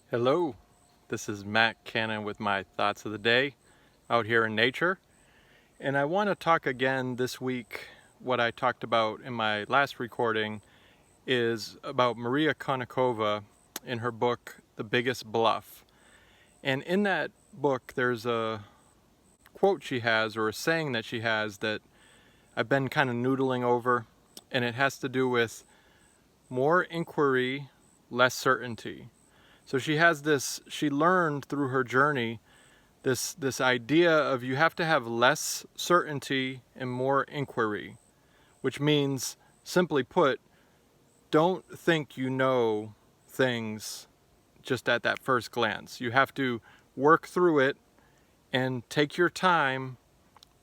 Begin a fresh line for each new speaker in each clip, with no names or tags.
Hello, this is Matt Cannon with my thoughts of the day out here in nature. And I want to talk again this week. What I talked about in my last recording is about Maria Konnikova in her book, The Biggest Bluff. And in that book, there's a quote she has, or a saying that she has, that I've been kind of noodling over. And it has to do with more inquiry, less certainty. So she has this, she learned through her journey this idea of you have to have less certainty and more inquiry, which means, simply put, don't think you know things just at that first glance. You have to work through it and take your time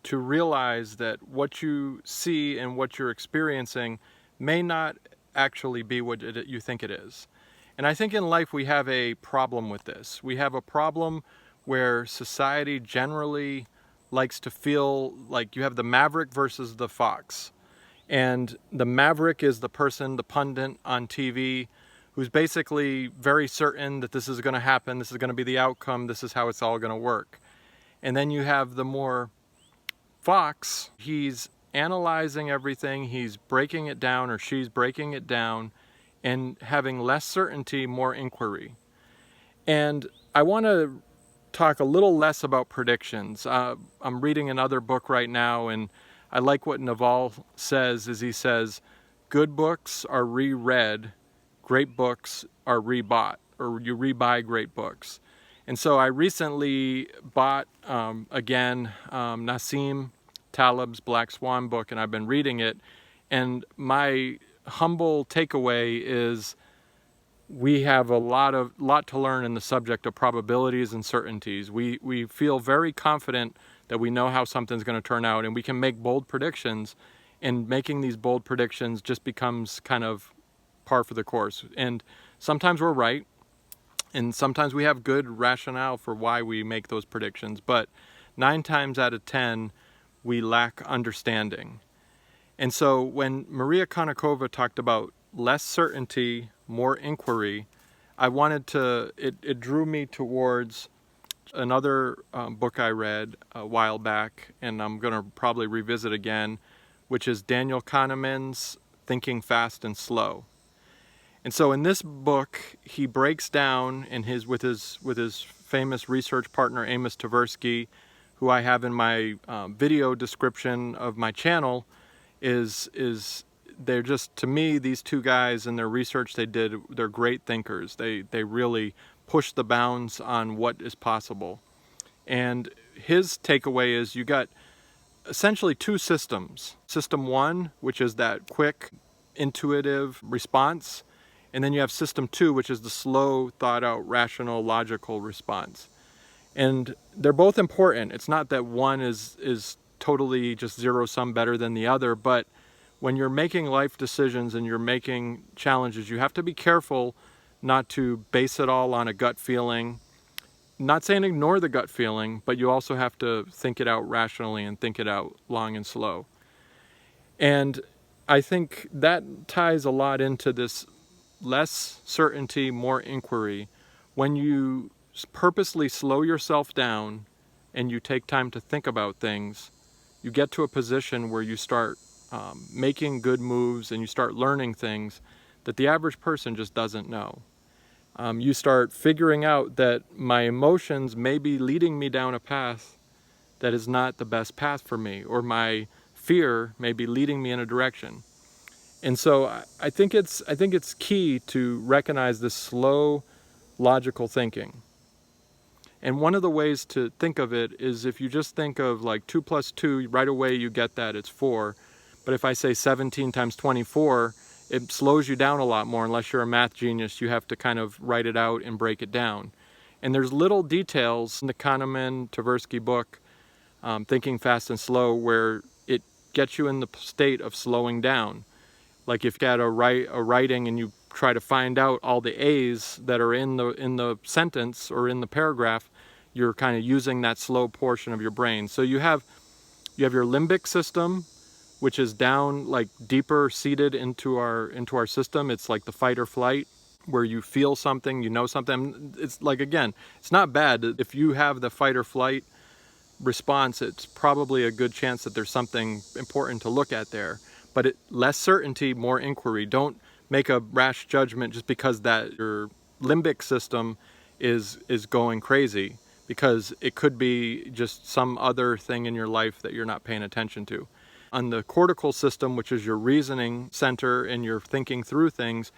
to realize that what you see and what you're experiencing may not actually be what you think it is. And I think in life we have a problem with this. We have a problem where society generally likes to feel like you have the maverick versus the fox. And the maverick is the person, the pundit on TV, who's basically very certain that this is going to happen, this is going to be the outcome, this is how it's all going to work. And then you have the more fox, he's analyzing everything, he's breaking it down, or she's breaking it down, and having less certainty, more inquiry. And I want to talk a little less about predictions. I'm reading another book right now, and I like what Naval says, is he says, good books are reread, great books are rebought, or you rebuy great books. And so I recently bought, again, Nassim Taleb's Black Swan book, and I've been reading it. And my humble takeaway is we have a lot to learn in the subject of probabilities and certainties. We feel very confident that we know how something's going to turn out, and we can make bold predictions, and making these bold predictions just becomes kind of par for the course. And sometimes we're right, and sometimes we have good rationale for why we make those predictions, but 9 times out of 10 we lack understanding. And so when Maria Konnikova talked about less certainty, more inquiry, I wanted to, it drew me towards another book I read a while back, and I'm going to probably revisit again, which is Daniel Kahneman's Thinking Fast and Slow. And so in this book, he breaks down with his famous research partner, Amos Tversky, who I have in my video description of my channel, is they're just, to me, these two guys and their research they did, they're great thinkers. They really push the bounds on what is possible. And his takeaway is you got essentially 2 systems. System 1, which is that quick, intuitive response. And then you have system 2, which is the slow, thought out, rational, logical response. And they're both important. It's not that one is totally just zero-sum better than the other, but when you're making life decisions and you're making challenges, you have to be careful not to base it all on a gut feeling. Not saying ignore the gut feeling, but you also have to think it out rationally and think it out long and slow. And I think that ties a lot into this less certainty, more inquiry. When you purposely slow yourself down and you take time to think about things, you get to a position where you start making good moves and you start learning things that the average person just doesn't know. You start figuring out that my emotions may be leading me down a path that is not the best path for me, or my fear may be leading me in a direction. And so I think it's key to recognize this slow, logical thinking. And one of the ways to think of it is if you just think of like 2 plus 2, right away you get that it's 4. But if I say 17 times 24, it slows you down a lot more. Unless you're a math genius, you have to kind of write it out and break it down. And there's little details in the Kahneman Tversky book, Thinking Fast and Slow, where it gets you in the state of slowing down. Like if you got a writing and you try to find out all the A's that are in the sentence or in the paragraph, you're kind of using that slow portion of your brain. So you have your limbic system, which is down, like deeper seated into our system. It's like the fight or flight. where you feel something, you know something. It's like, again, it's not bad. If you have the fight or flight response, it's probably a good chance that there's something important to look at there. But less certainty, more inquiry. Don't make a rash judgment just because that your limbic system is going crazy, because it could be just some other thing in your life that you're not paying attention to. On the cortical system, which is your reasoning center and your thinking through things,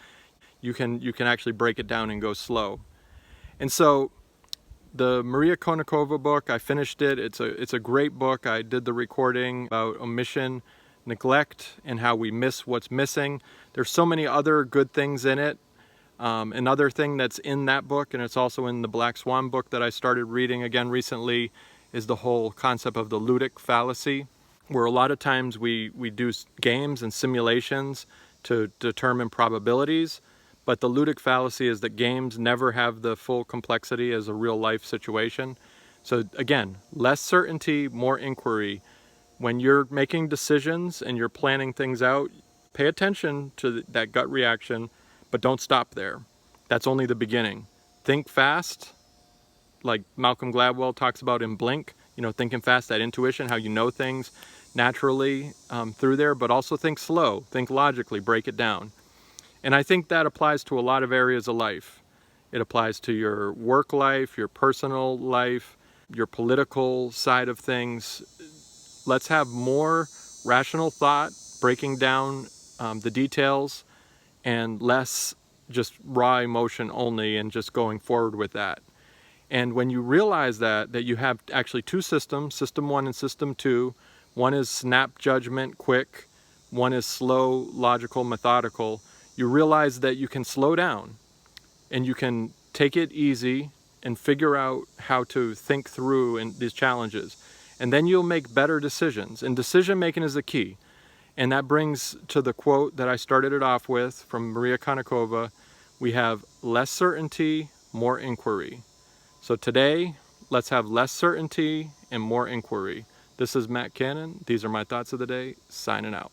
you can actually break it down and go slow. And so the Maria Konnikova book, I finished it. It's a great book. I did the recording about omission, neglect, and how we miss what's missing. There's so many other good things in it. Another thing that's in that book, and it's also in the Black Swan book that I started reading again recently, is the whole concept of the Ludic Fallacy, where a lot of times we do games and simulations to determine probabilities. But the Ludic Fallacy is that games never have the full complexity as a real life situation. So again, less certainty, more inquiry. When you're making decisions and you're planning things out, pay attention to that gut reaction, but don't stop there. That's only the beginning. Think fast, like Malcolm Gladwell talks about in Blink, thinking fast, that intuition, how you know things naturally through there, but also think slow, think logically, break it down. And I think that applies to a lot of areas of life. It applies to your work life, your personal life, your political side of things. Let's have more rational thought, breaking down the details, and less just raw emotion only and just going forward with that. And when you realize that you have actually two systems, system 1 and system 2, one is snap judgment, quick, one is slow, logical, methodical, you realize that you can slow down and you can take it easy and figure out how to think through these challenges. And then you'll make better decisions. And decision making is the key. And that brings to the quote that I started it off with from Maria Konnikova: we have less certainty, more inquiry. So today, let's have less certainty and more inquiry. This is Matt Cannon. These are my thoughts of the day. Signing out.